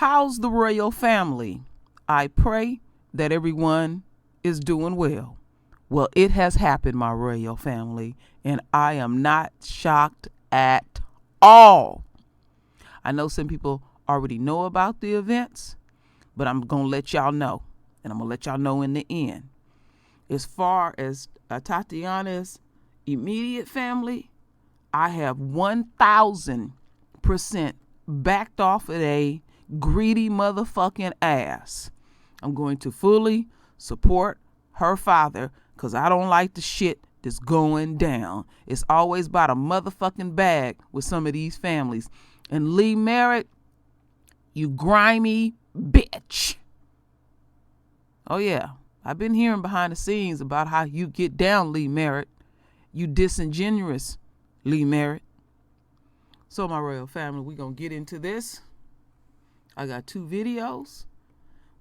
How's the royal family? I pray that everyone is doing well. Well, it has happened, my royal family, and I am not shocked at all. I know some people already know about the events, but I'm going to let y'all know, and I'm going to let y'all know in the end. As far as Atatiana's immediate family, I have 1,000% backed off of a greedy motherfucking ass. I'm going to fully support her father because I don't like the shit that's going down. It's always about a motherfucking bag with some of these families. And Lee Merritt, you grimy bitch. Oh yeah, I've been hearing behind the scenes about how you get down, Lee Merritt. You disingenuous, Lee Merritt. So my royal family, we're going to get into this. I got 2 videos.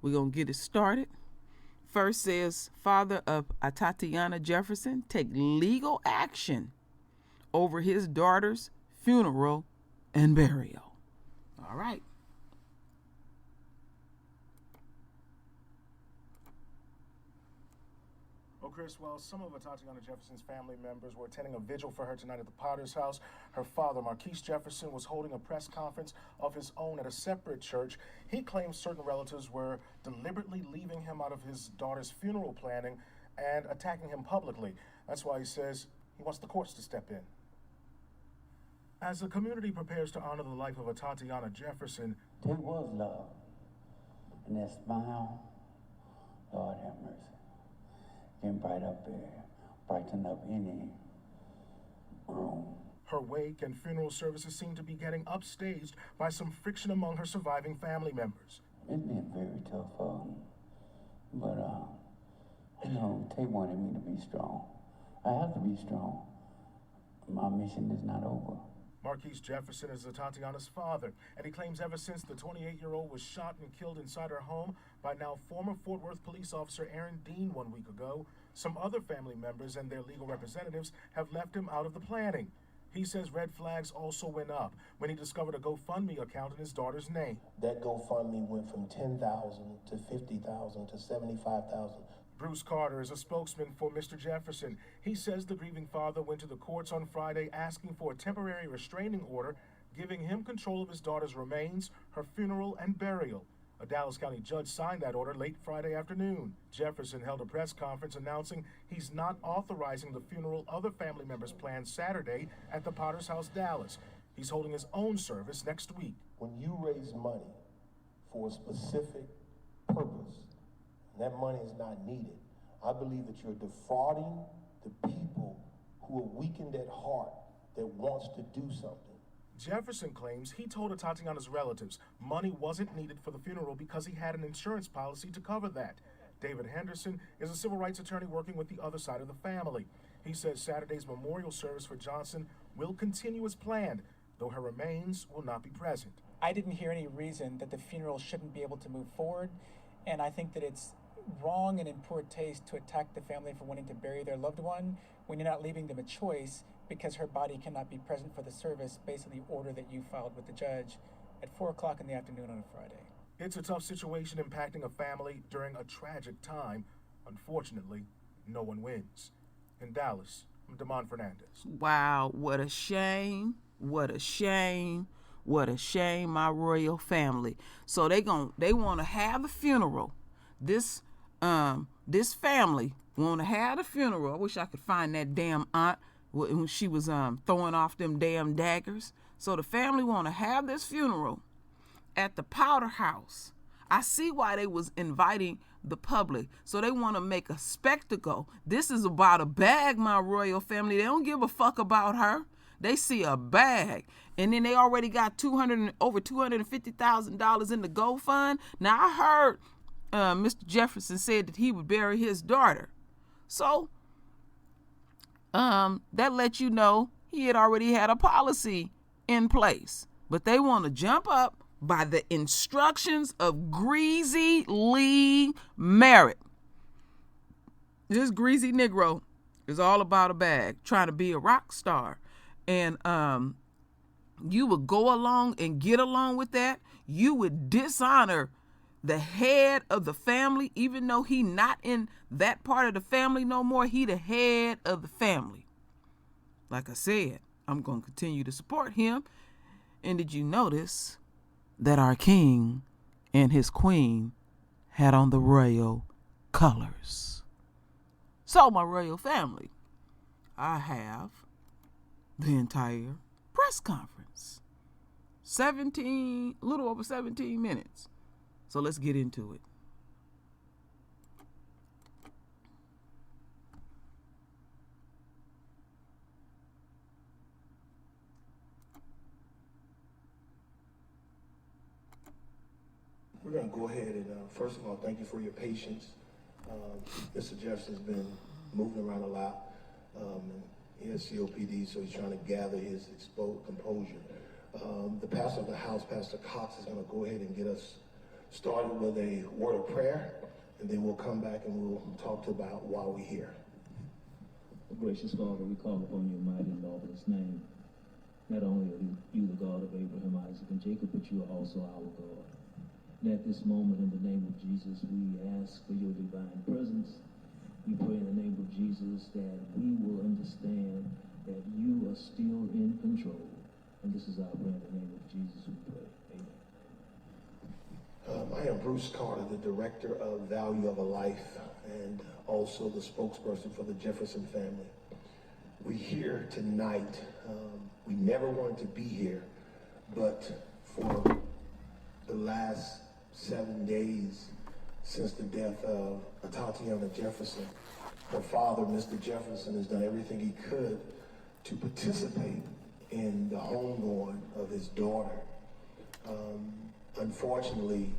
We're going to get it started. First says, father of Atatiana Jefferson take legal action over his daughter's funeral and burial. All right. Chris, well, some of Atatiana Jefferson's family members were attending a vigil for her tonight at the Potter's house. Her father, Marquise Jefferson, was holding a press conference of his own at a separate church. He claims certain relatives were deliberately leaving him out of his daughter's funeral planning and attacking him publicly. That's why he says he wants the courts to step in. As the community prepares to honor the life of Atatiana Jefferson, there was love. And that smile, Lord have mercy. Can bright up there, brighten up any room. Her wake and funeral services seem to be getting upstaged by some friction among her surviving family members. It's been very tough, but they wanted me to be strong. I have to be strong. My mission is not over. Marquise Jefferson is Atatiana's father, and he claims ever since the 28-year-old was shot and killed inside her home by now former Fort Worth police officer Aaron Dean 1 week ago, some other family members and their legal representatives have left him out of the planning. He says red flags also went up when he discovered a GoFundMe account in his daughter's name. That GoFundMe went from $10,000 to $50,000 to $75,000. Bruce Carter is a spokesman for Mr. Jefferson. He says the grieving father went to the courts on Friday asking for a temporary restraining order, giving him control of his daughter's remains, her funeral, and burial. A Dallas County judge signed that order late Friday afternoon. Jefferson held a press conference announcing he's not authorizing the funeral other family members planned Saturday at the Potter's House, Dallas. He's holding his own service next week. When you raise money for a specific purpose, that money is not needed, I believe that you're defrauding the people who are weakened at heart that wants to do something. Jefferson claims he told Atatiana's relatives money wasn't needed for the funeral because he had an insurance policy to cover that. David Henderson is a civil rights attorney working with the other side of the family. He says Saturday's memorial service for Johnson will continue as planned, though her remains will not be present. I didn't hear any reason that the funeral shouldn't be able to move forward, and I think that it's wrong and in poor taste to attack the family for wanting to bury their loved one when you're not leaving them a choice because her body cannot be present for the service based on the order that you filed with the judge at 4 o'clock in the afternoon on a Friday. It's a tough situation impacting a family during a tragic time. Unfortunately, no one wins. In Dallas, I'm Damon Fernandez. Wow, what a shame. What a shame. What a shame, my royal family. So they want to have a funeral. This family want to have a funeral. I wish I could find that damn aunt when she was throwing off them damn daggers. So the family want to have this funeral at the Powder House. I see why they was inviting the public. So they want to make a spectacle. This is about a bag, my royal family. They don't give a fuck about her. They see a bag. And then they already got over $250,000 in the GoFund. Now I heard Mr. Jefferson said that he would bury his daughter. So that lets you know he had already had a policy in place. But they want to jump up by the instructions of Greasy Lee Merritt. This greasy Negro is all about a bag, trying to be a rock star. And you will go along and get along with that. you would dishonor the head of the family, even though he not in that part of the family no more. He the head of the family. Like I said, I'm going to continue to support him. And did you notice that our king and his queen had on the royal colors? So, my royal family, I have the entire press conference. A little over 17 minutes. So let's get into it. We're going to go ahead and, first of all, thank you for your patience. Mr. Jefferson's been moving around a lot. He has COPD, so he's trying to gather his composure. The pastor of the house, Pastor Cox, is going to go ahead and get us started with a word of prayer, and then we'll come back and we'll talk about why we're here. Gracious Father, we call upon your mighty and marvelous name. Not only are you the God of Abraham, Isaac, and Jacob, but you are also our God. And at this moment, in the name of Jesus, we ask for your divine presence. We pray in the name of Jesus that we will understand that you are still in control. And this is our prayer in the name of Jesus we pray. Amen. I am Bruce Carter, the Director of Value of a Life and also the spokesperson for the Jefferson family. We're here tonight. We never wanted to be here, but for the last 7 days since the death of Atatiana Jefferson, her father, Mr. Jefferson, has done everything he could to participate in the homegoing of his daughter. Unfortunately,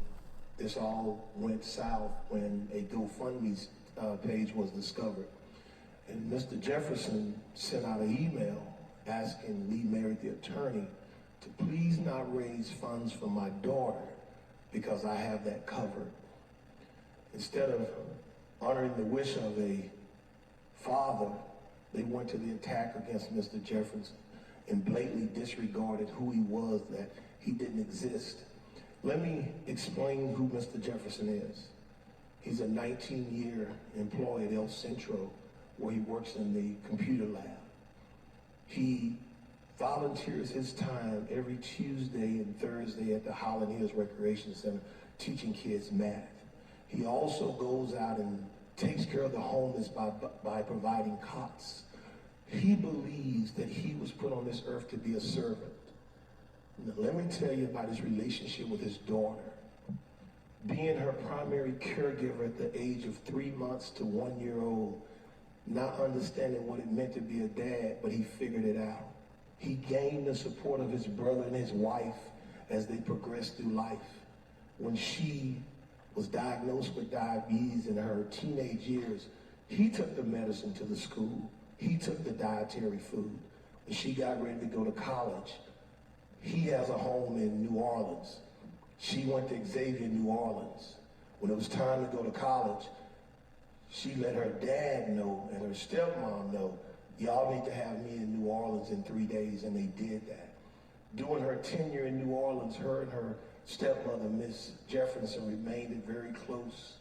this all went south when a GoFundMe page was discovered. And Mr. Jefferson sent out an email asking Lee Merritt, the attorney, to please not raise funds for my daughter because I have that covered. Instead of honoring the wish of a father, they went to the attack against Mr. Jefferson and blatantly disregarded who he was, that he didn't exist. Let me explain who Mr. Jefferson is. He's a 19-year employee at El Centro, where he works in the computer lab. He volunteers his time every Tuesday and Thursday at the Highland Hills Recreation Center teaching kids math. He also goes out and takes care of the homeless by providing cots. He believes that he was put on this earth to be a servant. Now, let me tell you about his relationship with his daughter. Being her primary caregiver at the age of 3 months to 1 year old, not understanding what it meant to be a dad, but he figured it out. He gained the support of his brother and his wife as they progressed through life. When she was diagnosed with diabetes in her teenage years, he took the medicine to the school. He took the dietary food. When she got ready to go to college, he has a home in New Orleans. She went to Xavier, New Orleans. When it was time to go to college, she let her dad know and her stepmom know, y'all need to have me in New Orleans in 3 days, and they did that. During her tenure in New Orleans, her and her stepmother, Miss Jefferson, remained very close.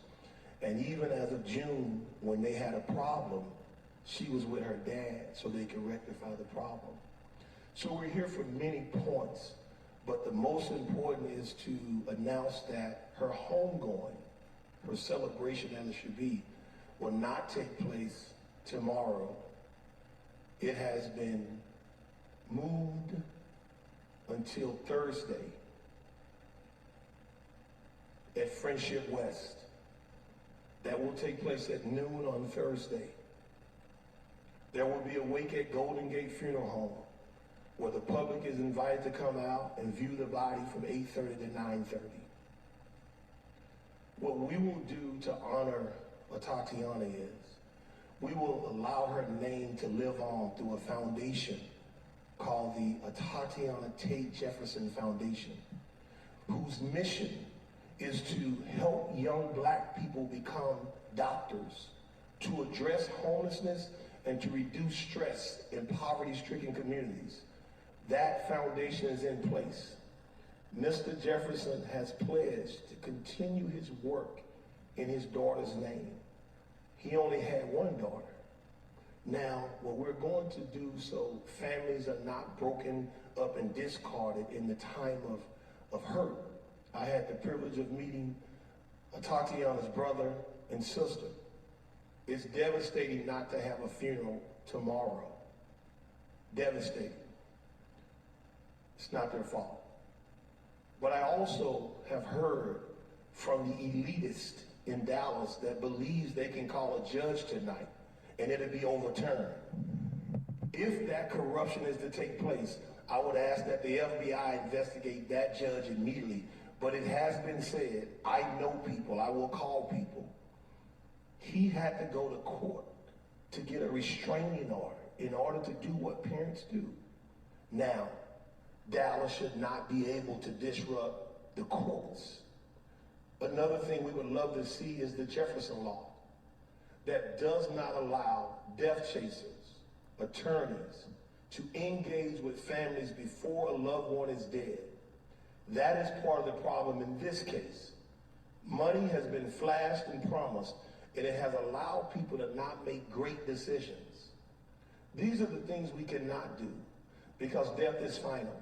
And even as of June, when they had a problem, she was with her dad so they could rectify the problem. So we're here for many points, but the most important is to announce that her homegoing, her celebration as it should be, will not take place tomorrow. It has been moved until Thursday at Friendship West. That will take place at noon on Thursday. There will be a wake at Golden Gate Funeral Home, where the public is invited to come out and view the body from 8:30 to 9:30. What we will do to honor Atatiana is, we will allow her name to live on through a foundation called the Atatiana Tate Jefferson Foundation, whose mission is to help young black people become doctors, to address homelessness, and to reduce stress in poverty-stricken communities. That foundation is in place. Mr. Jefferson has pledged to continue his work in his daughter's name. He only had one daughter. Now, what we're going to do so families are not broken up and discarded in the time of hurt. I had the privilege of meeting Atatiana's brother and sister. It's devastating not to have a funeral tomorrow. Devastating. It's not their fault. But I also have heard from the elitist in Dallas that believes they can call a judge tonight and it'll be overturned. If that corruption is to take place, I would ask that the FBI investigate that judge immediately. But it has been said, I know people, I will call people. He had to go to court to get a restraining order in order to do what parents do. Now, Dallas should not be able to disrupt the courts. Another thing we would love to see is the Jefferson law that does not allow death chasers, attorneys, to engage with families before a loved one is dead. That is part of the problem in this case. Money has been flashed and promised, and it has allowed people to not make great decisions. These are the things we cannot do because death is final.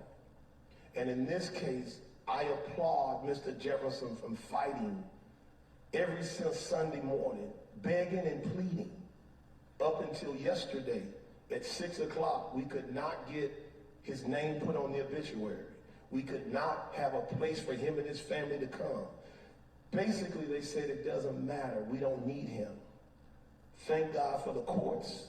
And in this case, I applaud Mr. Jefferson from fighting every since Sunday morning, begging and pleading up until yesterday at 6 o'clock. We could not get his name put on the obituary. We could not have a place for him and his family to come. Basically, they said it doesn't matter. We don't need him. Thank God for the courts.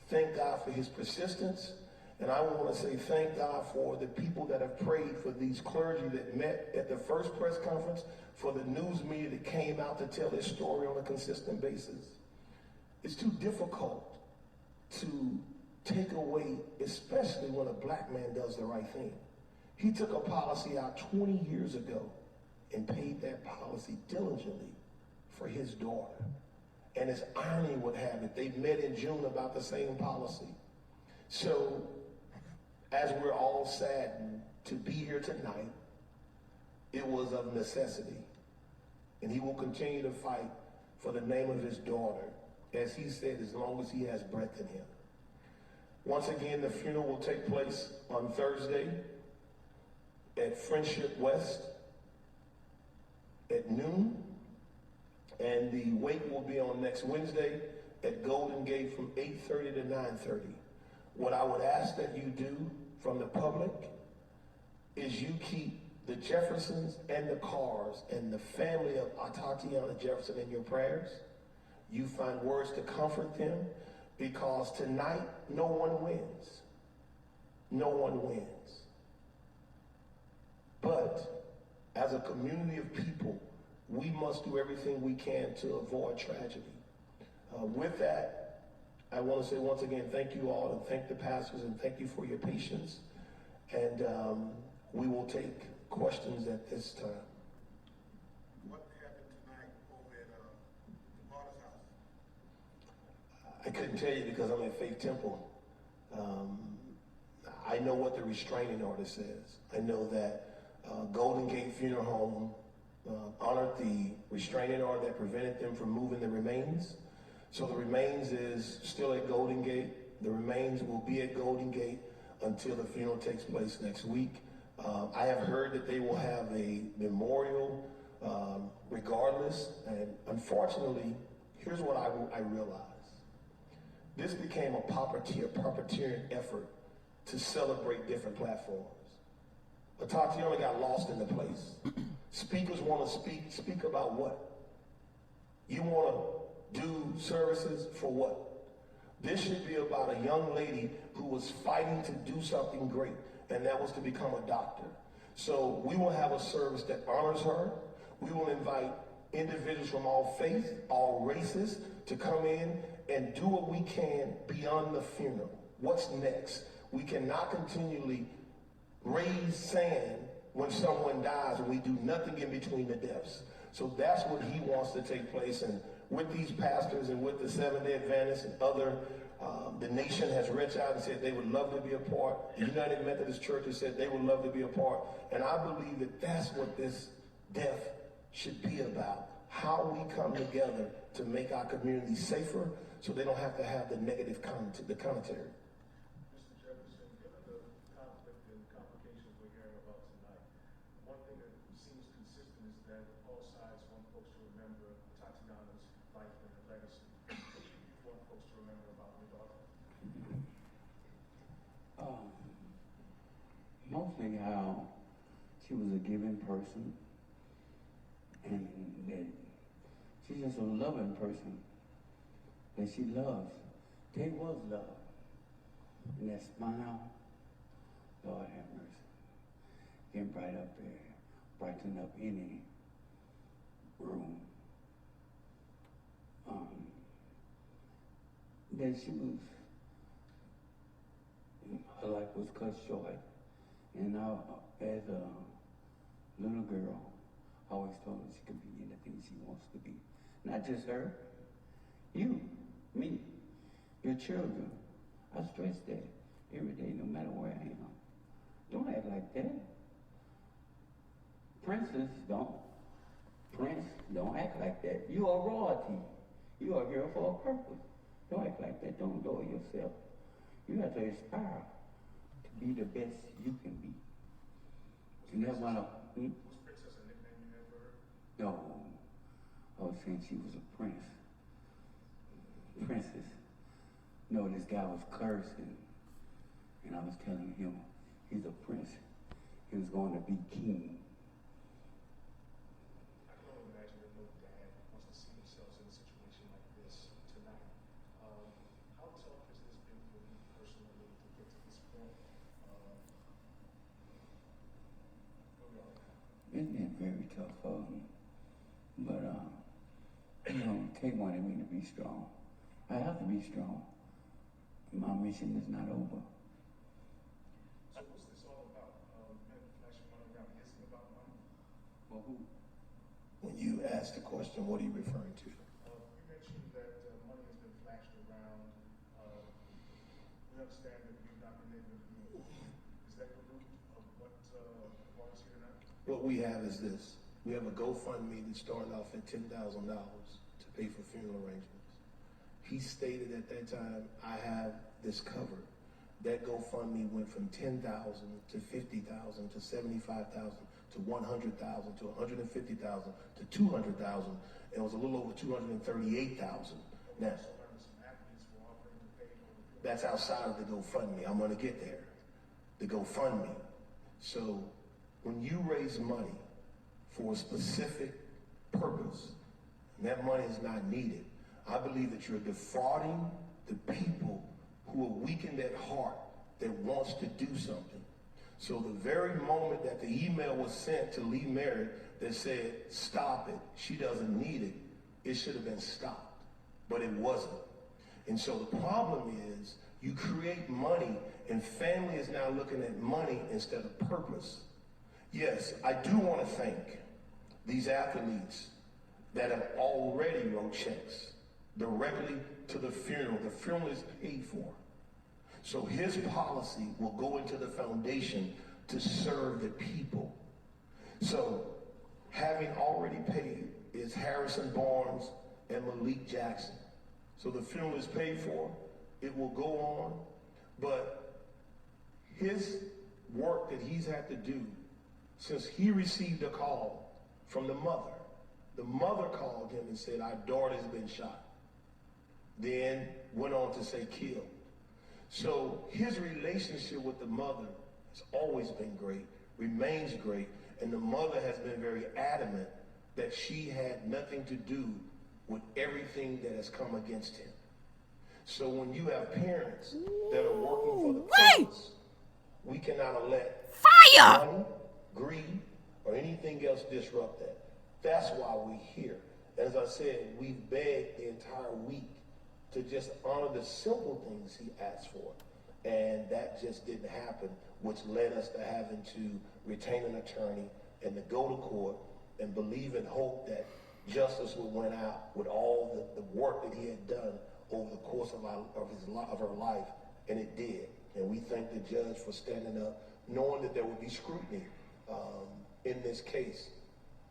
Thank God for his persistence. And I want to say thank God for the people that have prayed, for these clergy that met at the first press conference, for the news media that came out to tell his story on a consistent basis. It's too difficult to take away, especially when a black man does the right thing. He took a policy out 20 years ago and paid that policy diligently for his daughter. And as irony would have it, they met in June about the same policy. So, as we're all saddened to be here tonight, it was of necessity. And he will continue to fight for the name of his daughter, as he said, as long as he has breath in him. Once again, the funeral will take place on Thursday at Friendship West at noon, and the wake will be on next Wednesday at Golden Gate from 8:30 to 9:30. What I would ask that you do from the public is you keep the Jeffersons and the Carrs and the family of Atatiana Jefferson in your prayers. You find words to comfort them, because tonight no one wins. No one wins. But as a community of people, we must do everything we can to avoid tragedy. With that, I want to say once again, thank you all, and thank the pastors, and thank you for your patience. And we will take questions at this time. What happened tonight over at the Potter's house? I couldn't tell you because I'm at Faith Temple. I know what the restraining order says. I know that Golden Gate Funeral Home honored the restraining order that prevented them from moving the remains. So the remains is still at Golden Gate. The remains will be at Golden Gate until the funeral takes place next week. I have heard that they will have a memorial regardless. And unfortunately, here's what I realized. This became a puppeteering effort to celebrate different platforms. Atatiana got lost in the place. Speakers want to speak about what? You want to do services for what? This should be about a young lady who was fighting to do something great, and that was to become a doctor. So we will have a service that honors her. We will invite individuals from all faiths, all races, to come in and do what we can beyond the funeral. What's next? We cannot continually raise sand when someone dies and we do nothing in between the deaths. So that's what he wants to take place. And with these pastors and with the Seventh-day Adventists and other The nation has reached out and said they would love to be a part. The United Methodist Church has said they would love to be a part. And I believe that that's what this death should be about. How we come together to make our community safer so they don't have to have the negative commentary. Mr. Jefferson, given the conflict and complications we're hearing about tonight, one thing that seems consistent is that all sides want folks to remember Atatiana's life and her legacy. What do you want folks to remember about your daughter? Mostly how she was a giving person, and that she's just a loving person, that she loves. There was love. And that smile, Lord have mercy, can bright up there, brighten up any room. That she was, her life was cut short. And now, as a little girl, I always told her she could be anything she wants to be. Not just her, you, me, your children. I stress that every day, no matter where I am. Don't act like that. Prince, don't act like that. You are royalty. You are here for a purpose. Don't act like that. Don't lower yourself. You have to aspire to be the best you can be. You never want to. Was Princess a nickname you had for her? No. I was saying she was a prince. Princess. No, this guy was cursing. And I was telling him he's a prince. He was going to be king. I can only imagine that no dad wants to see themselves in a situation like this tonight. How tough has this been for you personally to get to this point? It's been very tough for me. But, take one of me to be strong. I have to be strong. My mission is not over. So what's this all about? Men flashing money around, is it about money? For who? When you ask the question, what are you referring to? You mentioned that money has been flashed around. We understand that you've not been able to do it. Is that the root of what brought us here tonight? What we have is this. We have a GoFundMe that started off at $10,000 to pay for funeral arrangements. He stated at that time, I have this covered. That GoFundMe went from 10,000 to 50,000 to 75,000 to 100,000 to 150,000 to 200,000. It was a little over 238,000. Now, that's outside of the GoFundMe. I'm going to get there. The GoFundMe. So when you raise money for a specific purpose, and that money is not needed, I believe that you're defrauding the people who are weakened at heart that wants to do something. So the very moment that the email was sent to Lee Merritt that said, stop it, she doesn't need it, it should have been stopped, but it wasn't. And so the problem is you create money and family is now looking at money instead of purpose. Yes, I do want to thank these athletes that have already wrote checks directly to the funeral. The funeral is paid for. So his policy will go into the foundation to serve the people. So having already paid is Harrison Barnes and Malik Jackson. So the funeral is paid for. It will go on. But his work that he's had to do since he received a call from the mother called him and said, our daughter's been shot. Then went on to say killed. So his relationship with the mother has always been great, remains great, and the mother has been very adamant that she had nothing to do with everything that has come against him. So when you have parents that are working for the purpose, we cannot let money, greed, or anything else disrupt that. That's why we're here. As I said, we've begged the entire week to just honor the simple things he asked for. And that just didn't happen, which led us to having to retain an attorney and to go to court and believe and hope that justice would win out with all the work that he had done over the course of her life, and it did. And we thank the judge for standing up, knowing that there would be scrutiny in this case.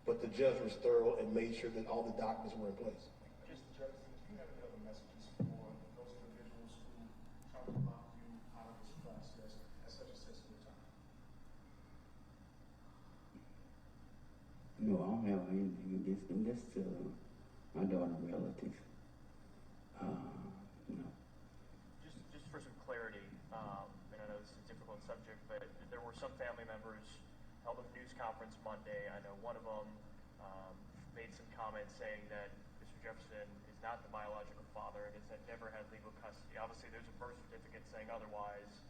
But the judge was thorough and made sure that all the documents were in place. Mr. Jefferson, do you have any other messages for those individuals who try to block you out of this process at such a sensitive time? No, I don't have anything against them. Just my daughter's relatives. No. Just for some clarity, and I know this is a difficult subject, but there were some family members held a news conference Monday. I know one of them made some comments saying that Mr. Jefferson is not the biological father and has never had legal custody. Obviously, there's a birth certificate saying otherwise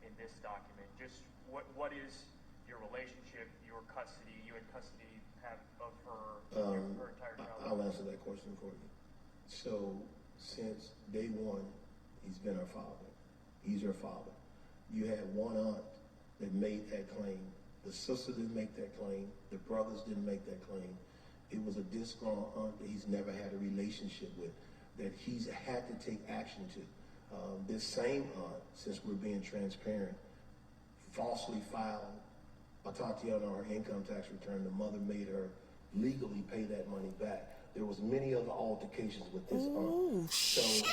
in this document. Just what is your relationship, your custody, you in custody have of her entire childhood? I'll answer that question for you. So, since day one, he's been her father. He's her father. You had one aunt that made that claim. The sister didn't make that claim. The brothers didn't make that claim. It was a disgruntled aunt that he's never had a relationship with, that he's had to take action to. This same aunt, since we're being transparent, falsely filed Atatiana on her income tax return. The mother made her legally pay that money back. There was many other altercations with this aunt. So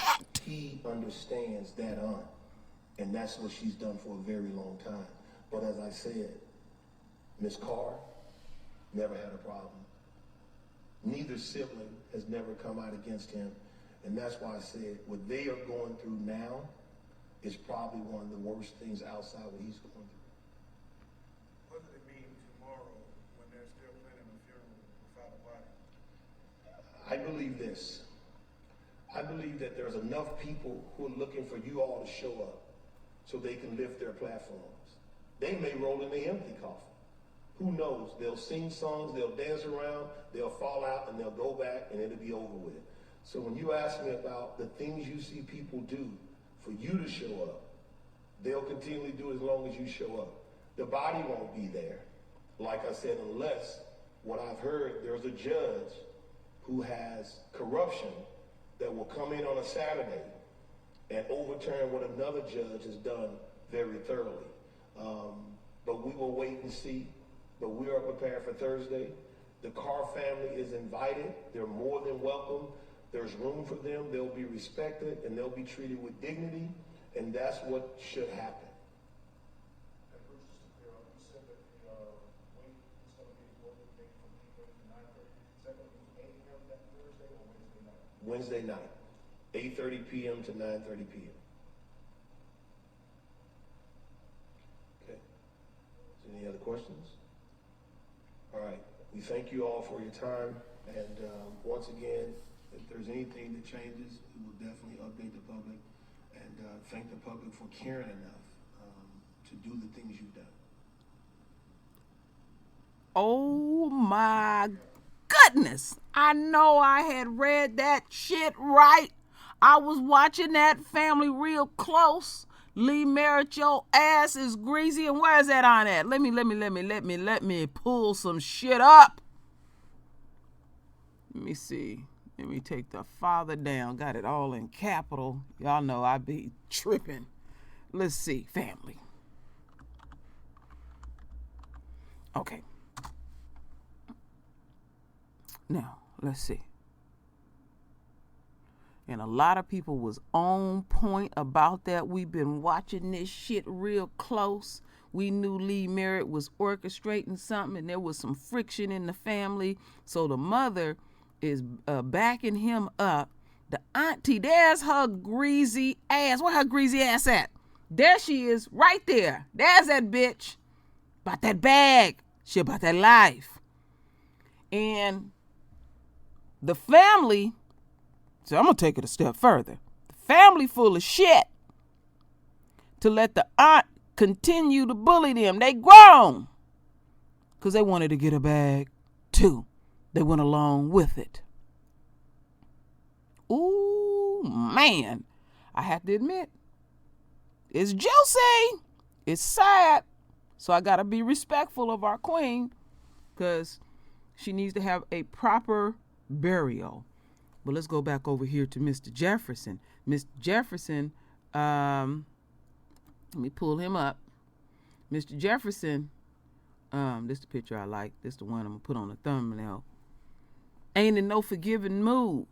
he understands that aunt, and that's what she's done for a very long time. But as I said, Miss Carr never had a problem. Neither sibling has never come out against him, and that's why I said what they are going through now is probably one of the worst things outside what he's going through. What does it mean tomorrow when they're still planning a funeral without a body? I believe this. I believe that there's enough people who are looking for you all to show up so they can lift their platforms. They may roll in the empty coffin. Who knows? They'll sing songs, they'll dance around, they'll fall out, and they'll go back, and it'll be over with. So when you ask me about the things you see people do for you to show up, they'll continually do as long as you show up. The body won't be there, like I said, unless what I've heard, there's a judge who has corruption that will come in on a Saturday and overturn what another judge has done very thoroughly. But we will wait and see. But we are prepared for Thursday. The Carr family is invited. They're more than welcome. There's room for them. They'll be respected, and they'll be treated with dignity, and that's what should happen. And Bruce, just to clear up, you said that the wait is going to be the local date from 8:30 to 9:30. Is that going to be 8 p.m. that Thursday or Wednesday night? Wednesday night, 8:30 p.m. to 9:30 p.m. Okay. Is there any other questions? All right. We thank you all for your time. And once again, if there's anything that changes, we will definitely update the public and thank the public for caring enough to do the things you've done. Oh my goodness. I know I had read that shit right. I was watching that family real close. Lee Merritt, your ass is greasy. And where's that on at? Let me pull some shit up. Let me see. Let me take the father down. Got it all in capital. Y'all know I be tripping. Let's see. Family. Okay. Now, let's see. And a lot of people was on point about that. We've been watching this shit real close. We knew Lee Merritt was orchestrating something, and there was some friction in the family. So the mother is backing him up. The auntie, there's her greasy ass. Where her greasy ass at? There she is, right there. There's that bitch. About that bag. She about that life. And the family, so I'm going to take it a step further. The family full of shit to let the aunt continue to bully them. They grown. Because they wanted to get a bag too. They went along with it. Ooh, man. I have to admit, it's juicy. It's sad. So I got to be respectful of our queen because she needs to have a proper burial. But let's go back over here to Mr. Jefferson. Mr. Jefferson, let me pull him up. Mr. Jefferson, this is the picture I like. This is the one I'm going to put on the thumbnail. Ain't in no forgiving mood.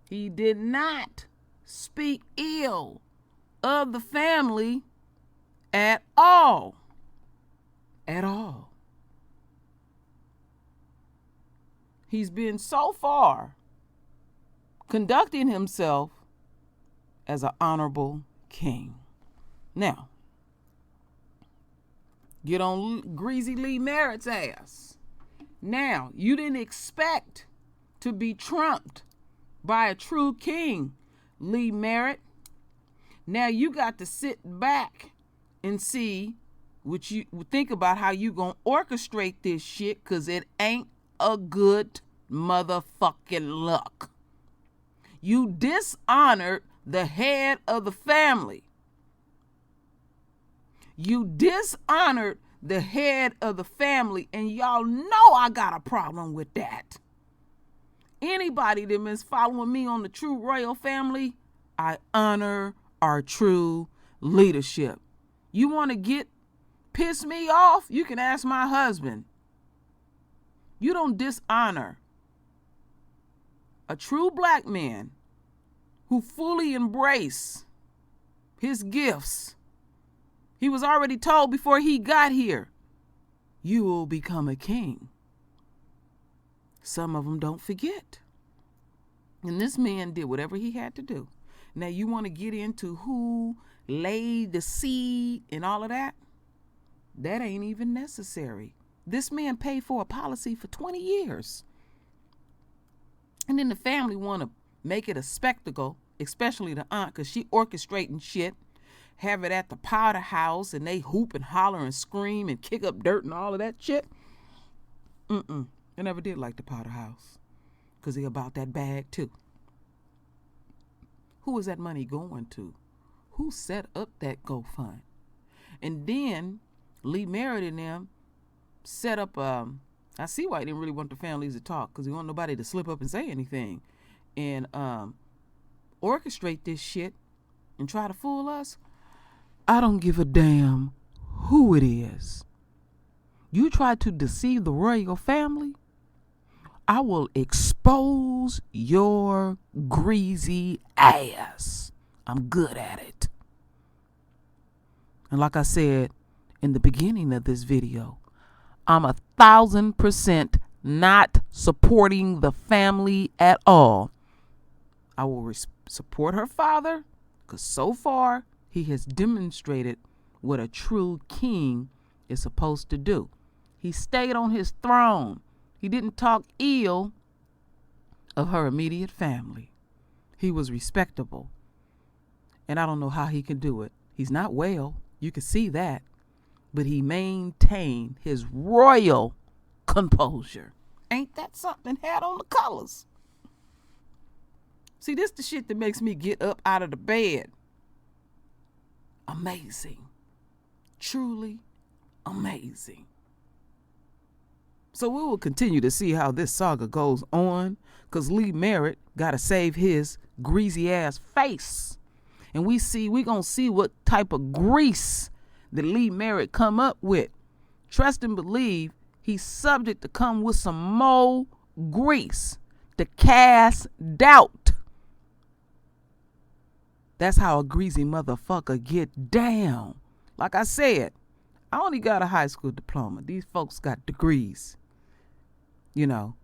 He did not speak ill of the family at all. At all. He's been so far conducting himself as an honorable king. Now, get on Greasy Lee Merritt's ass. Now, you didn't expect to be trumped by a true king, Lee Merritt. Now you got to sit back and see what you think about how you gonna orchestrate this shit, cause it ain't a good motherfucking luck. You dishonored the head of the family. You dishonored the head of the family, and y'all know I got a problem with that. Anybody that is following me on the True Royal Family, I honor our true leadership. You want to piss me off? You can ask my husband. You don't dishonor a true black man who fully embrace his gifts. He was already told before he got here, you will become a king. Some of them don't forget. And this man did whatever he had to do. Now you want to get into who laid the seed and all of that? That ain't even necessary. This man paid for a policy for 20 years. And then the family want to make it a spectacle, especially the aunt, because she orchestrating shit. Have it at the powder house and they hoop and holler and scream and kick up dirt and all of that shit. I never did like the powder house because they about that bag too. Who is that money going to? Who set up that GoFund? And then Lee Merritt and them set up, I see why he didn't really want the families to talk, because he want nobody to slip up and say anything. And orchestrate this shit and try to fool us. I don't give a damn who it is. You try to deceive the royal family, I will expose your greasy ass. I'm good at it. And like I said in the beginning of this video, I'm 1,000% not supporting the family at all. I will support her father, because so far he has demonstrated what a true king is supposed to do. He stayed on his throne. He didn't talk ill of her immediate family. He was respectable. And I don't know how he can do it. He's not well. You can see that. But he maintained his royal composure. Ain't that something? Had on the colors. See, this the shit that makes me get up out of the bed. Amazing. Truly amazing. So we will continue to see how this saga goes on, because Lee Merritt got to save his greasy ass face. And we going to see what type of grease that Lee Merritt come up with. Trust and believe he's subject to come with some more grease to cast doubt. That's how a greasy motherfucker get down. Like I said, I only got a high school diploma. These folks got degrees. You know,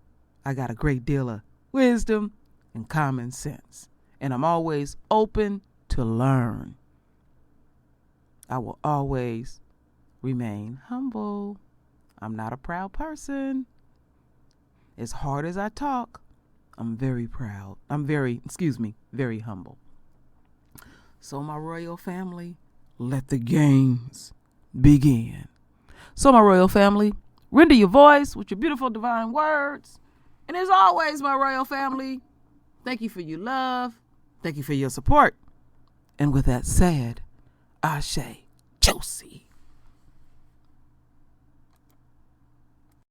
I got a great deal of wisdom and common sense. And I'm always open to learn. I will always remain humble. I'm not a proud person. As hard as I talk, I'm very proud. I'm very humble. So my royal family, let the games begin. So my royal family, render your voice with your beautiful divine words. And as always, my royal family, thank you for your love. Thank you for your support. And with that said, Ashe, Josie.